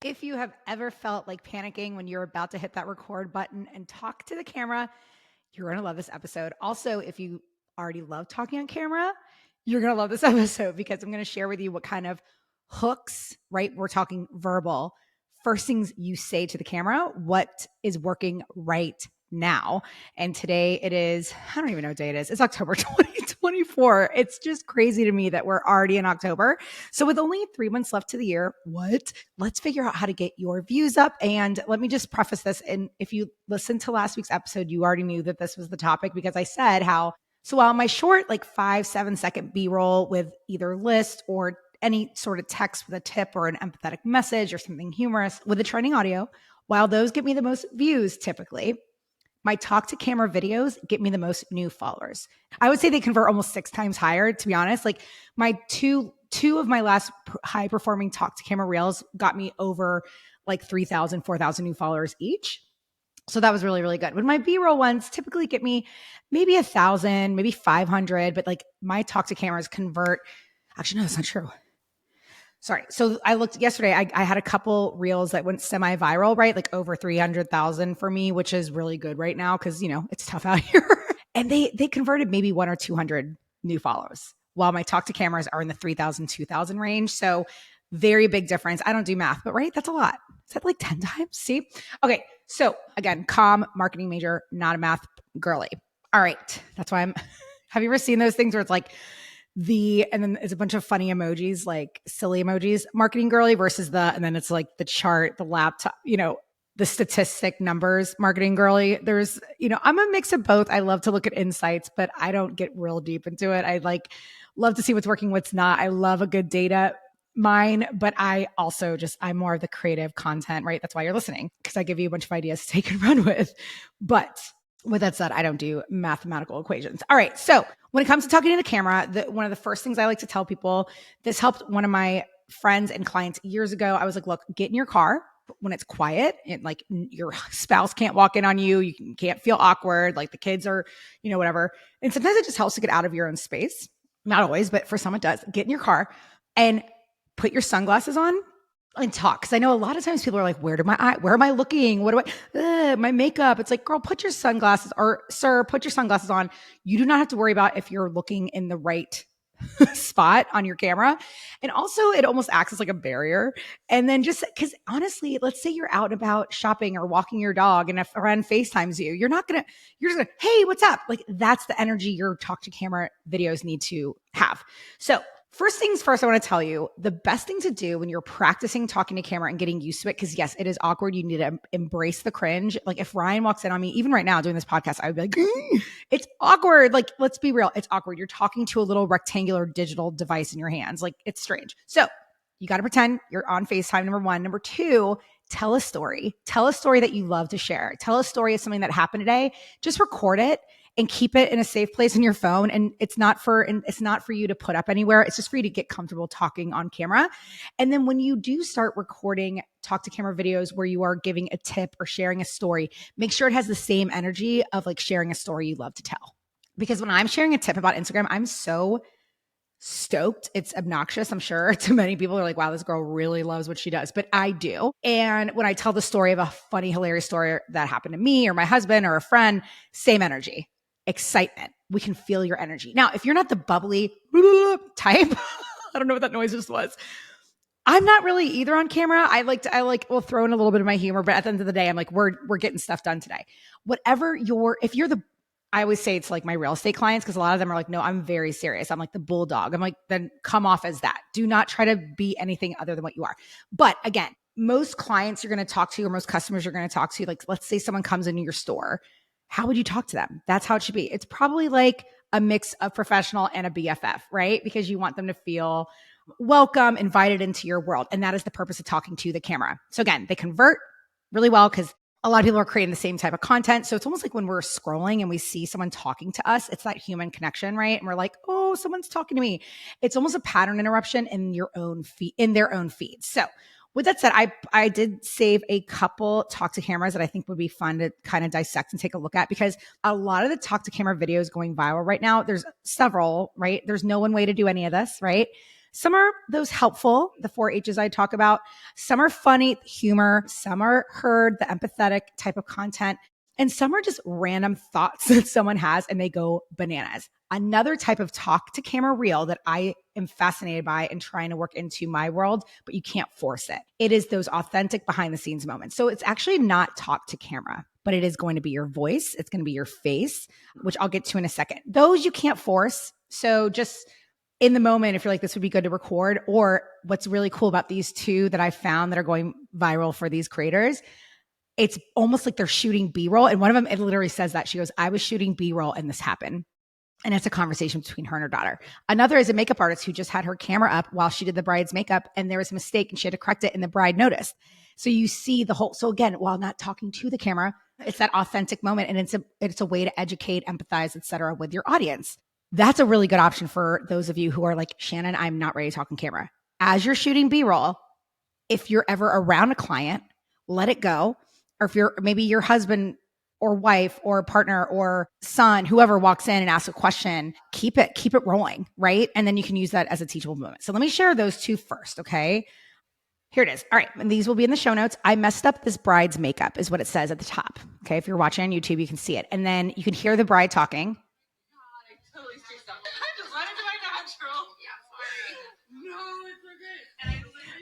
If you have ever felt like panicking when you're about to hit that record button and talk to the camera, you're going to love this episode. Also, if you already love talking on camera, you're going to love this episode because I'm going to share with you what kind of hooks, right? We're talking verbal, first things you say to the camera, what is working right now. And today it is, I don't even know what day it is. It's October 2024. It's just crazy to me that we're already in October. So with only 3 months left to the year, let's figure out how to get your views up. And let me just preface this. And if you listened to last week's episode, you already knew that this was the topic because I said how, so while my short, like 5-7 second B-roll with either list or any sort of text with a tip or an empathetic message or something humorous with a trending audio, while those get me the most views typically, my talk to camera videos get me the most new followers. I would say they convert almost 6 times higher, to be honest. Like my two of my last high performing talk to camera reels got me over like 3,000, 4,000 new followers each. So that was really, really good. When my B-roll ones typically get me maybe 1,000, maybe 500, but like my talk to cameras convert. Actually, no, that's not true. Sorry. So I looked yesterday, I had a couple reels that went semi-viral, right? Like over 300,000 for me, which is really good right now because, you know, it's tough out here. And they converted maybe 1 or 200 new follows while my talk to cameras are in the 3,000, 2,000 range. So very big difference. I don't do math, but right, that's a lot. Is that like 10 times? See? Okay. So again, marketing major, not a math girly. All right. That's why have you ever seen those things where it's like, and then it's a bunch of funny emojis, like silly emojis, marketing girly versus and then it's like the chart, the laptop, the statistic numbers, marketing girly. There's, I'm a mix of both. I love to look at insights, but I don't get real deep into it. I love to see what's working, what's not. I love a good data mine, but I also I'm more of the creative content, right? That's why you're listening, because I give you a bunch of ideas to take and run with. But with that said, I don't do mathematical equations. All right. So when it comes to talking to the camera, one of the first things I like to tell people, this helped one of my friends and clients years ago. I was like, look, get in your car when it's quiet and like your spouse can't walk in on you. You can't feel awkward. Like the kids are, whatever. And sometimes it just helps to get out of your own space. Not always, but for some it does. Get in your car and put your sunglasses on and talk. Cause I know a lot of times people are like, where am I looking? What do my makeup? It's like, girl, put your sunglasses, or sir, put your sunglasses on. You do not have to worry about if you're looking in the right spot on your camera. And also it almost acts as like a barrier. And then just cause honestly, let's say you're out and about shopping or walking your dog and a friend FaceTimes you, you're just gonna, hey, what's up? Like that's the energy your talk to camera videos need to have. So first things first, I want to tell you the best thing to do when you're practicing talking to camera and getting used to it, because yes, it is awkward. You need to embrace the cringe. Like if Ryan walks in on me, even right now doing this podcast, I would be like, it's awkward. Like, let's be real. It's awkward. You're talking to a little rectangular digital device in your hands. Like it's strange. So you got to pretend you're on FaceTime, number one. Number two, tell a story. Tell a story that you love to share. Tell a story of something that happened today. Just record it and keep it in a safe place in your phone. And it's not for you to put up anywhere. It's just for you to get comfortable talking on camera. And then when you do start recording talk to camera videos where you are giving a tip or sharing a story, make sure it has the same energy of like sharing a story you love to tell. Because when I'm sharing a tip about Instagram, I'm so stoked. It's obnoxious, I'm sure, to many people. Are like, wow, this girl really loves what she does. But I do. And when I tell the story of a funny, hilarious story that happened to me or my husband or a friend, same energy. Excitement. We can feel your energy. Now, if you're not the bubbly type, I don't know what that noise just was. I'm not really either on camera. We'll throw in a little bit of my humor, but at the end of the day, I'm like, we're getting stuff done today. I always say it's like my real estate clients, because a lot of them are like, no, I'm very serious. I'm like the bulldog. I'm like, then come off as that. Do not try to be anything other than what you are. But again, most clients you're going to talk to, or most customers you're going to talk to, like let's say someone comes into your store, how would you talk to them? That's how it should be. It's probably like a mix of professional and a BFF, right? Because you want them to feel welcome, invited into your world. And that is the purpose of talking to the camera. So again, they convert really well because a lot of people are creating the same type of content. So it's almost like when we're scrolling and we see someone talking to us, it's that human connection, right? And we're like, oh, someone's talking to me. It's almost a pattern interruption in their own feed. So with that said, I did save a couple talk to cameras that I think would be fun to kind of dissect and take a look at, because a lot of the talk to camera videos going viral right now, there's several, right? There's no one way to do any of this, right? Some are those helpful, the 4 H's I talk about. Some are funny, humor. Some are heard, the empathetic type of content. And some are just random thoughts that someone has and they go bananas. Another type of talk to camera reel that I am fascinated by and trying to work into my world, but you can't force it. It is those authentic behind the scenes moments. So it's actually not talk to camera, but it is going to be your voice. It's going to be your face, which I'll get to in a second. Those you can't force. So just in the moment, if you're like, this would be good to record, or what's really cool about these two that I found that are going viral for these creators, it's almost like they're shooting B-roll. And one of them, it literally says that. She goes, I was shooting B-roll and this happened. And it's a conversation between her and her daughter. Another is a makeup artist who just had her camera up while she did the bride's makeup, and there was a mistake and she had to correct it and the bride noticed. So you see the whole, so again, while not talking to the camera, it's that authentic moment, and it's a way to educate, empathize, etc., with your audience. That's a really good option for those of you who are like, Shannon, I'm not ready to talk on camera. As you're shooting B-roll, if you're ever around a client, let it go. Or if you're maybe your husband or wife or partner or son, whoever walks in and asks a question, keep it rolling, right? And then you can use that as a teachable moment. So let me share those two first, okay? Here it is. All right, and these will be in the show notes. I messed up this bride's makeup is what it says at the top. Okay, if you're watching on YouTube, you can see it. And then you can hear the bride talking.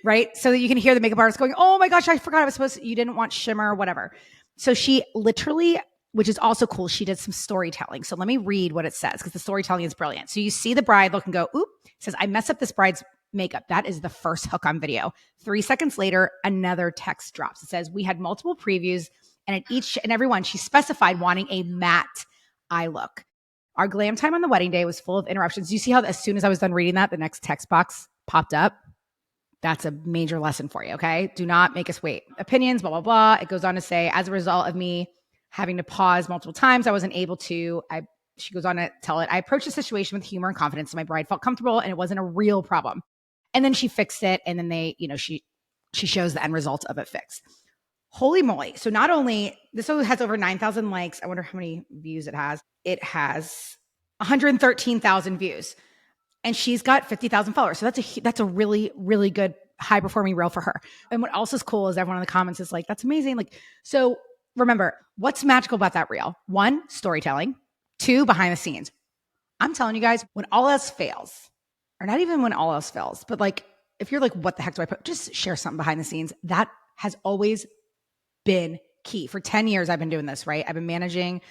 Right? So that you can hear the makeup artist going, oh my gosh, I forgot I was supposed to, you didn't want shimmer or whatever. So she literally, which is also cool, she did some storytelling. So let me read what it says because the storytelling is brilliant. So you see the bride look and go, oop, it says, I messed up this bride's makeup. That is the first hook on video. 3 seconds later, another text drops. It says, we had multiple previews and at each and every one, she specified wanting a matte eye look. Our glam time on the wedding day was full of interruptions. You see how as soon as I was done reading that, the next text box popped up? That's a major lesson for you, okay? Do not make us wait. Opinions, blah, blah, blah. It goes on to say, as a result of me having to pause multiple times, I wasn't able to, she goes on to tell it, I approached the situation with humor and confidence, so my bride felt comfortable and it wasn't a real problem. And then she fixed it, and then they, she shows the end result of it fixed. Holy moly. So not only, this has over 9,000 likes. I wonder how many views it has. It has 113,000 views. And she's got 50,000 followers. So that's a really, really good high performing reel for her. And what else is cool is everyone in the comments is like, that's amazing. Like, so remember, what's magical about that reel? 1, storytelling. 2, behind the scenes. I'm telling you guys, when all else fails, or not even when all else fails, but like, if you're like, what the heck do I put? Just share something behind the scenes. That has always been key. For 10 years, I've been doing this, right? I've been managing,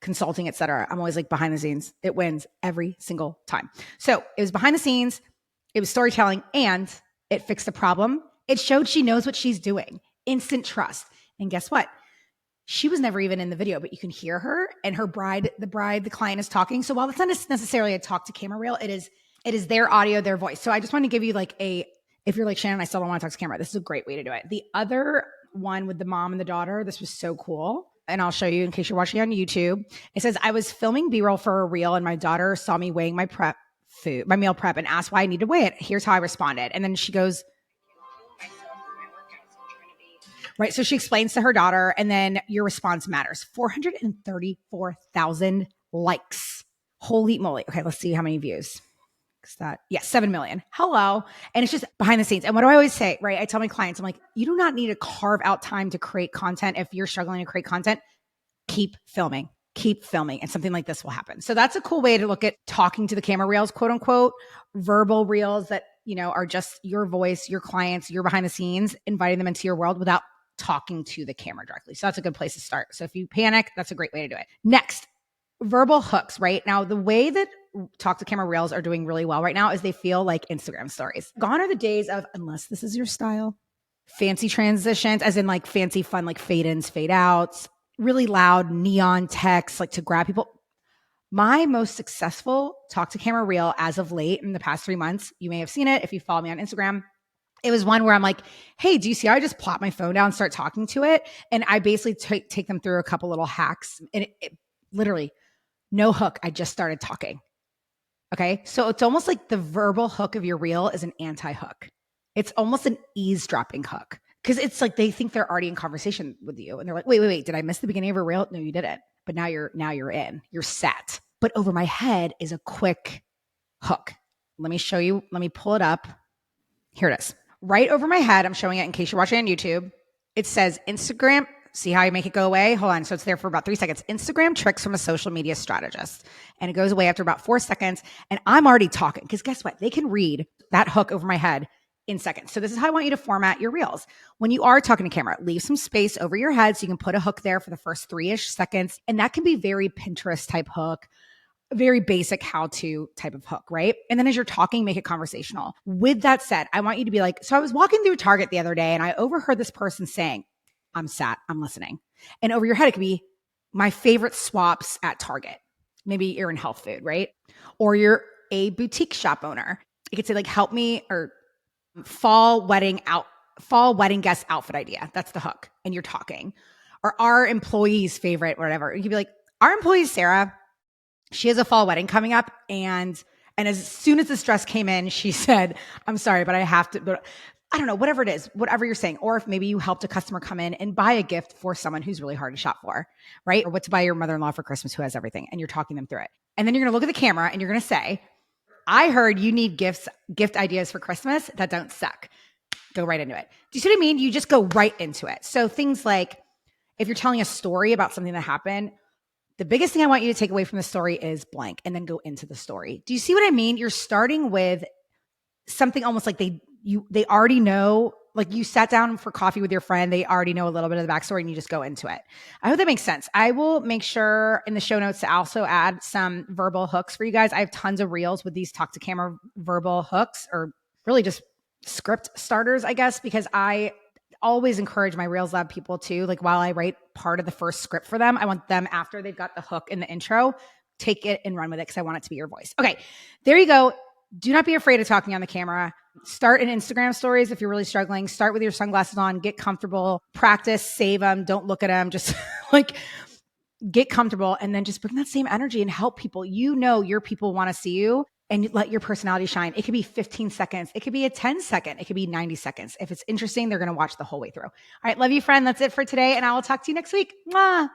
consulting, et cetera. I'm always like behind the scenes. It wins every single time. So it was behind the scenes, it was storytelling, and it fixed the problem. It showed she knows what she's doing. Instant trust. And guess what? She was never even in the video, but you can hear her and her the client is talking. So while it's not necessarily a talk to camera reel, it is their audio, their voice. So I just want to give you like if you're like, Shannon, I still don't want to talk to camera, this is a great way to do it. The other one with the mom and the daughter, this was so cool. And I'll show you in case you're watching on YouTube. It says, I was filming B-roll for a reel and my daughter saw me weighing my meal prep and asked why I need to weigh it. Here's how I responded. And then she goes, right. So she explains to her daughter, and then your response matters. 434,000 likes. Holy moly. Okay. Let's see how many views. 7 million. Hello. And it's just behind the scenes. And what do I always say, right? I tell my clients, I'm like, you do not need to carve out time to create content. If you're struggling to create content, keep filming, and something like this will happen. So that's a cool way to look at talking to the camera reels, quote unquote, verbal reels that, are just your voice, your clients, you're behind the scenes, inviting them into your world without talking to the camera directly. So that's a good place to start. So if you panic, that's a great way to do it. Next, verbal hooks, right? Now, the way that talk to camera reels are doing really well right now is they feel like Instagram stories. Gone are the days of, unless this is your style, fancy transitions, as in like fancy fun, like fade ins, fade outs, really loud neon text, like to grab people. My most successful talk to camera reel as of late in the past 3 months, you may have seen it if you follow me on Instagram. It was one where I'm like, hey, do you see how I just plop my phone down and start talking to it? And I basically take them through a couple little hacks, and it literally no hook. I just started talking. Okay. So it's almost like the verbal hook of your reel is an anti-hook. It's almost an eavesdropping hook, because it's like they think they're already in conversation with you. And they're like, wait, did I miss the beginning of a reel? No, you didn't. But now you're in, you're set. But over my head is a quick hook. Let me show you. Let me pull it up. Here it is. Right over my head. I'm showing it in case you're watching on YouTube. It says Instagram. See how I make it go away? Hold on. So it's there for about 3 seconds. Instagram tricks from a social media strategist. And it goes away after about 4 seconds. And I'm already talking because guess what? They can read that hook over my head in seconds. So this is how I want you to format your reels. When you are talking to camera, leave some space over your head so you can put a hook there for the first 3-ish seconds. And that can be very Pinterest type hook, very basic how-to type of hook, right? And then as you're talking, make it conversational. With that said, I want you to be like, so I was walking through Target the other day and I overheard this person saying, I'm sat, I'm listening. And over your head, it could be my favorite swaps at Target. Maybe you're in health food, right? Or you're a boutique shop owner. You could say like, help me, or fall wedding guest outfit idea. That's the hook. And you're talking. Or our employee's favorite, whatever. You could be like, our employee, Sarah, she has a fall wedding coming up. And as soon as this dress came in, she said, I'm sorry, but I have to, but I don't know, whatever it is, whatever you're saying. Or if maybe you helped a customer come in and buy a gift for someone who's really hard to shop for, right? Or what to buy your mother-in-law for Christmas who has everything. And you're talking them through it. And then you're going to look at the camera and you're going to say, I heard you need gift ideas for Christmas that don't suck. Go right into it. Do you see what I mean? You just go right into it. So things like if you're telling a story about something that happened, the biggest thing I want you to take away from the story is blank, and then go into the story. Do you see what I mean? You're starting with something almost like they already know, like you sat down for coffee with your friend, they already know a little bit of the backstory and you just go into it. I hope that makes sense. I will make sure in the show notes to also add some verbal hooks for you guys. I have tons of reels with these talk to camera verbal hooks, or really just script starters, I guess, because I always encourage my Reels Lab people to, like while I write part of the first script for them, I want them, after they've got the hook in the intro, take it and run with it because I want it to be your voice. Okay, there you go. Do not be afraid of talking on the camera. Start in Instagram stories if you're really struggling. Start with your sunglasses on, get comfortable, practice, save them, don't look at them, just like get comfortable, and then just bring that same energy and help people. You know your people want to see you, and let your personality shine. It could be 15 seconds. It could be a 10-second. It could be 90 seconds. If it's interesting, they're going to watch the whole way through. All right. Love you, friend. That's it for today. And I will talk to you next week. Mwah.